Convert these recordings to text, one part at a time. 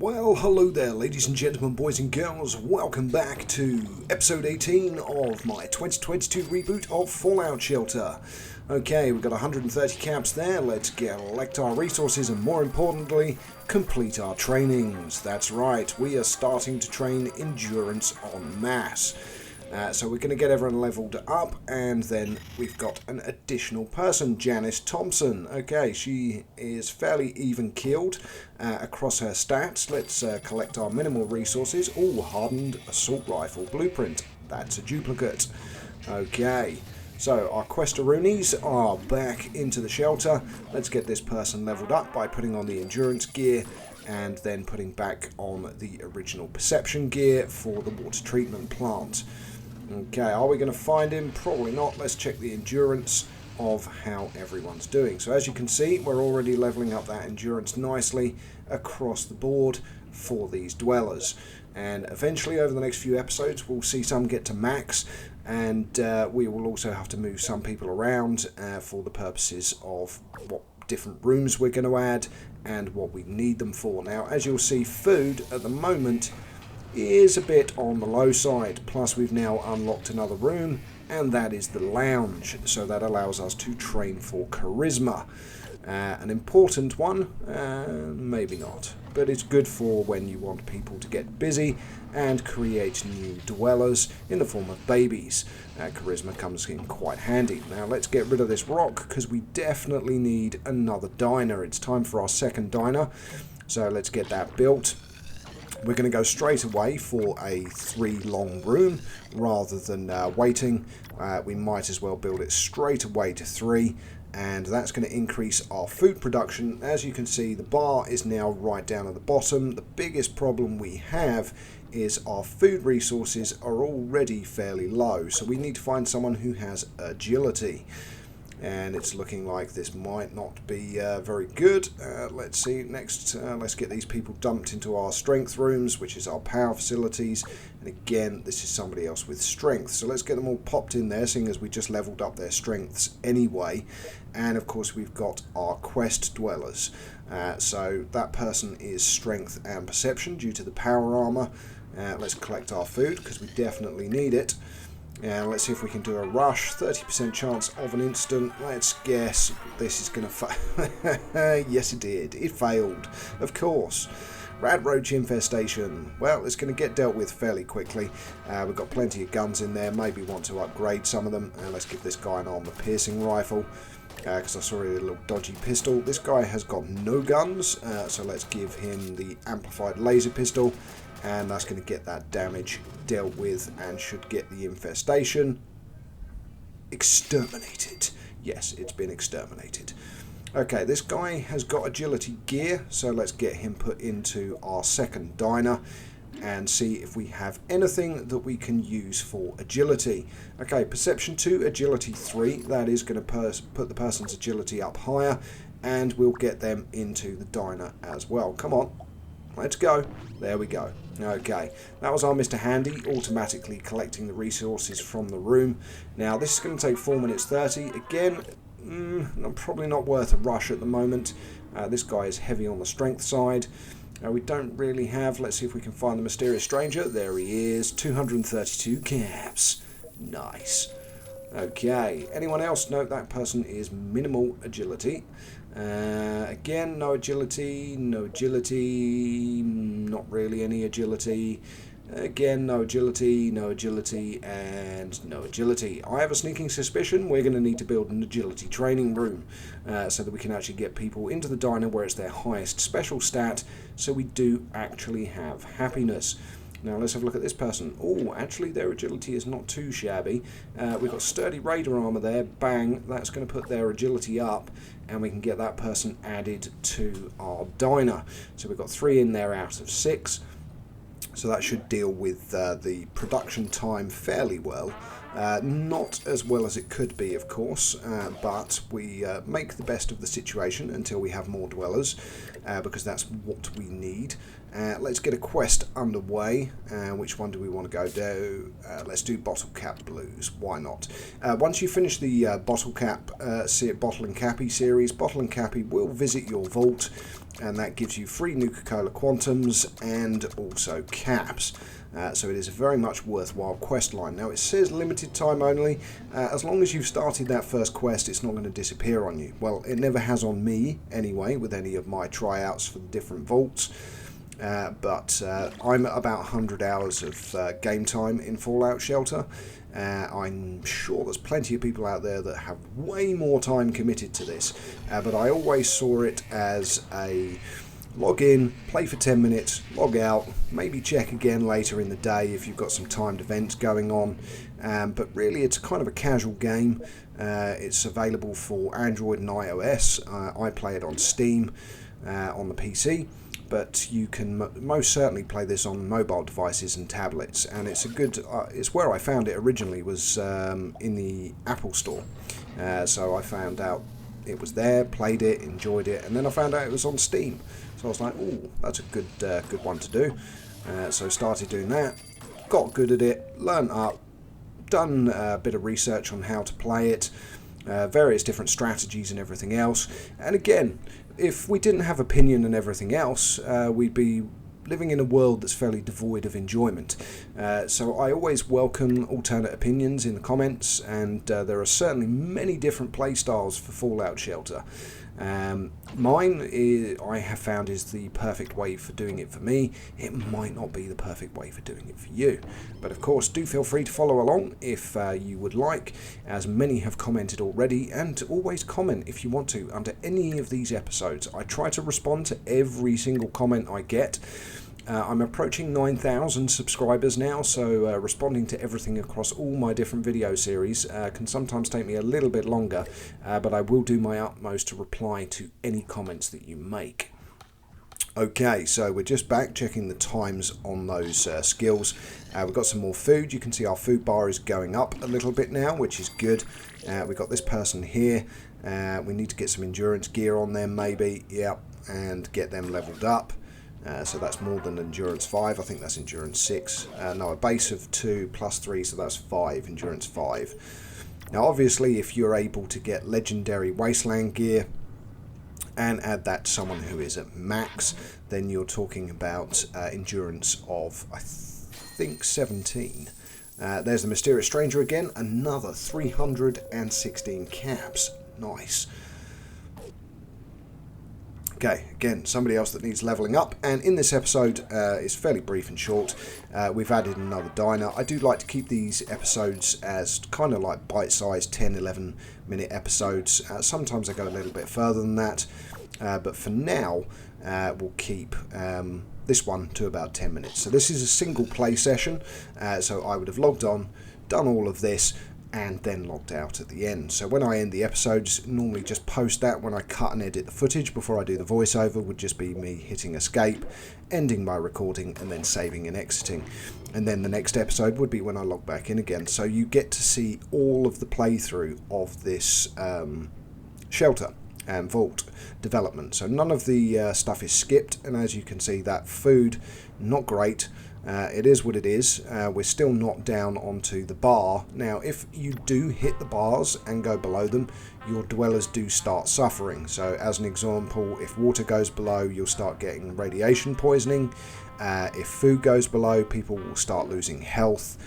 Well, hello there, ladies and gentlemen, boys and girls. Welcome back to episode 18 of my 2022 reboot of Fallout Shelter. Okay, we've got 130 caps there. Let's collect our resources and, more importantly, complete our trainings. That's right, we are starting to train endurance en masse. So we're going to get everyone leveled up, and then we've got an additional person, Janice Thompson. Okay, she is fairly even keeled across her stats. Let's collect our minimal resources. Oh, hardened assault rifle blueprint. That's a duplicate. Okay, so our Questaroonies are back into the shelter. Let's get this person leveled up by putting on the endurance gear and then putting back on the original perception gear for the water treatment plant. Okay, are we going to find him? Probably not. Let's check the endurance of how everyone's doing. So as you can see, we're already leveling up that endurance nicely across the board for these dwellers. And eventually, over the next few episodes, we'll see some get to max, and we will also have to move some people around for the purposes of what different rooms we're going to add and what we need them for. Now, as you'll see, food at the moment is a bit on the low side, plus we've now unlocked another room, and that is the lounge, so that allows us to train for charisma. An important one, maybe not, but it's good for when you want people to get busy and create new dwellers in the form of babies. Charisma comes in quite handy. Now let's get rid of this rock, because we definitely need another diner. It's time for our second diner, so let's get that built. We're going to go straight away for a 3-long room rather than waiting. We might as well build it straight away to 3, and that's going to increase our food production. As you can see, the bar is now right down at the bottom. The biggest problem we have is our food resources are already fairly low, so we need to find someone who has agility. And it's looking like this might not be very good. Let's see, next let's get these people dumped into our strength rooms, which is our power facilities. And again, this is somebody else with strength. So let's get them all popped in there, seeing as we just leveled up their strengths anyway. And of course, we've got our quest dwellers. So that person is strength and perception due to the power armor. Let's collect our food, because we definitely need it. And let's see if we can do a rush. 30% chance of an instant. Let's guess this is going to fail. Yes, it did. It failed. Of course. Rad roach infestation. Well, it's going to get dealt with fairly quickly. We've got plenty of guns in there. Maybe want to upgrade some of them. Let's give this guy an armor-piercing rifle, because I saw a little dodgy pistol. This guy has got no guns, so let's give him the amplified laser pistol. And that's going to get that damage dealt with and should get the infestation exterminated. Yes, it's been exterminated. Okay, this guy has got agility gear, so let's get him put into our second diner and see if we have anything that we can use for agility. Okay, perception 2, agility 3. That is going to put the person's agility up higher, and we'll get them into the diner as well. Come on. Let's go. There we go. Okay, that was our Mr. Handy, automatically collecting the resources from the room. Now, this is going to take 4 minutes 30. Again, probably not worth a rush at the moment. This guy is heavy on the strength side. We don't really have... Let's see if we can find the mysterious stranger. There he is. 232 caps. Nice. Okay, anyone else? No, that person is minimal agility. Again, no agility, not really any agility. Again, no agility, and no agility. I have a sneaking suspicion we're going to need to build an agility training room so that we can actually get people into the diner where it's their highest special stat, so we do actually have happiness. Now let's have a look at this person. Oh, actually their agility is not too shabby. We've got sturdy raider armor there. Bang, that's going to put their agility up, and we can get that person added to our diner. So we've got 3 in there out of 6. So that should deal with the production time fairly well. Not as well as it could be, of course, but we make the best of the situation until we have more dwellers, because that's what we need. Let's get a quest underway. Which one do we want to go do? Let's do Bottle Cap Blues. Why not? Once you finish the Bottle and Cappy series, Bottle and Cappy will visit your vault, and that gives you free Nuka-Cola Quantums and also caps. So it is a very much worthwhile quest line. Now it says limited time only. As long as you've started that first quest, it's not going to disappear on you. Well, it never has on me anyway, with any of my tryouts for the different vaults. But I'm at about 100 hours of game time in Fallout Shelter. I'm sure there's plenty of people out there that have way more time committed to this. But I always saw it as a log in, play for 10 minutes, log out, maybe check again later in the day if you've got some timed events going on. But really it's kind of a casual game. It's available for Android and iOS. I play it on Steam on the PC. But you can most certainly play this on mobile devices and tablets, and it's a good. It's where I found it originally, was in the Apple Store. So I found out it was there, played it, enjoyed it, and then I found out it was on Steam. So I was like, "Oh, that's a good one to do." So started doing that, got good at it, learned up, done a bit of research on how to play it, various different strategies and everything else, and again. If we didn't have opinion and everything else, we'd be living in a world that's fairly devoid of enjoyment. So I always welcome alternate opinions in the comments, and there are certainly many different play styles for Fallout Shelter. Mine, I have found, is the perfect way for doing it for me. It might not be the perfect way for doing it for you. But of course, do feel free to follow along if you would like, as many have commented already, and always comment if you want to under any of these episodes. I try to respond to every single comment I get. I'm approaching 9,000 subscribers now, so responding to everything across all my different video series can sometimes take me a little bit longer, but I will do my utmost to reply to any comments that you make. Okay, so we're just back checking the times on those skills. We've got some more food. You can see our food bar is going up a little bit now, which is good. We've got this person here. We need to get some endurance gear on them maybe, yeah, and get them leveled up. So that's more than Endurance 5, I think that's Endurance 6. No, a base of 2 plus 3, so that's 5, Endurance 5. Now obviously if you're able to get Legendary Wasteland gear and add that to someone who is at max, then you're talking about Endurance of, I think, 17. There's the Mysterious Stranger again, another 316 caps. Nice. Okay, again, somebody else that needs leveling up, and in this episode, it's fairly brief and short, we've added another diner. I do like to keep these episodes as kind of like bite-sized 10-11 minute episodes. Sometimes I go a little bit further than that, but for now, we'll keep this one to about 10 minutes. So this is a single play session, so I would have logged on, done all of this, and then logged out at the end. So when I end the episodes, normally just post that when I cut and edit the footage before I do the voiceover, would just be me hitting escape, ending my recording, and then saving and exiting. And then the next episode would be when I log back in again. So you get to see all of the playthrough of this shelter and vault development. So none of the stuff is skipped, and as you can see, that food, not great. It is what it is. We're still not down onto the bar. Now, if you do hit the bars and go below them, your dwellers do start suffering. So, as an example, if water goes below, you'll start getting radiation poisoning. If food goes below, people will start losing health.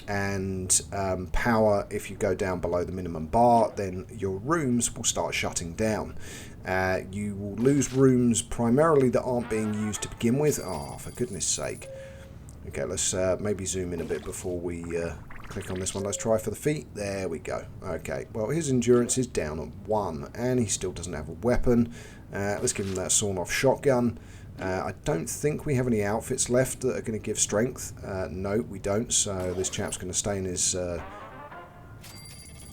And power, if you go down below the minimum bar, then your rooms will start shutting down. You will lose rooms primarily that aren't being used to begin with. Oh, for goodness sake. Okay, let's maybe zoom in a bit before we click on this one. Let's try for the feet. There we go. Okay, well, his endurance is down at 1, and he still doesn't have a weapon. Let's give him that sawn-off shotgun. I don't think we have any outfits left that are going to give strength. No, we don't, so this chap's going to stay in his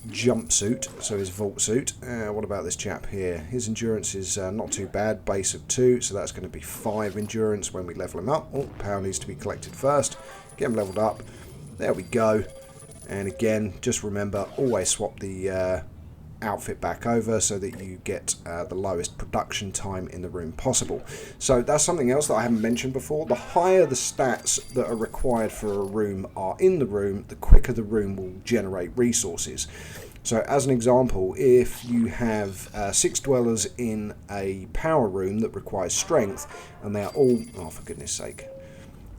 jumpsuit, so his vault suit. What about this chap here? His endurance is not too bad, base of 2, so that's going to be 5 endurance when we level him up. Oh, power needs to be collected first. Get him leveled up. There we go. And again, just remember, always swap the outfit back over so that you get the lowest production time in the room possible. So that's something else that I haven't mentioned before. The higher the stats that are required for a room are in the room, the quicker the room will generate resources. So as an example, if you have 6 dwellers in a power room that requires strength, and they are all, oh for goodness sake,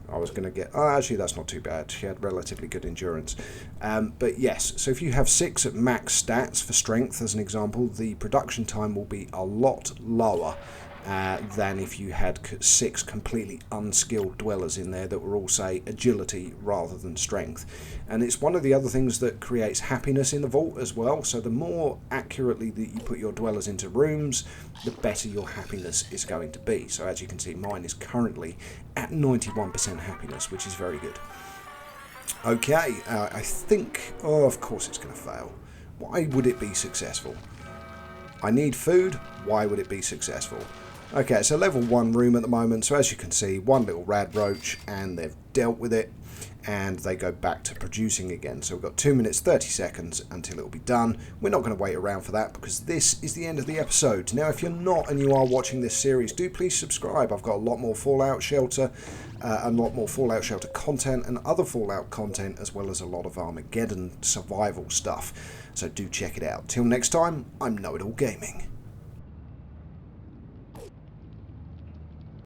I was going to get, oh actually that's not too bad, she had relatively good endurance. But yes, so if you have 6 at max stats for strength as an example, the production time will be a lot lower than if you had 6 completely unskilled dwellers in there that were all, say, agility rather than strength. And it's one of the other things that creates happiness in the vault as well. So the more accurately that you put your dwellers into rooms, the better your happiness is going to be. So as you can see, mine is currently at 91% happiness, which is very good. Okay, I think, oh, of course it's going to fail. Why would it be successful? I need food. Why would it be successful? Okay, it's a level 1 room at the moment, so as you can see, one little rad roach, and they've dealt with it, and they go back to producing again. So we've got 2 minutes 30 seconds until it will be done. We're not going to wait around for that because this is the end of the episode. Now, if you're not and you are watching this series, do please subscribe. I've got a lot more Fallout Shelter, a lot more Fallout Shelter content and other Fallout content, as well as a lot of Armageddon survival stuff. So do check it out. Till next time, I'm Know It All Gaming.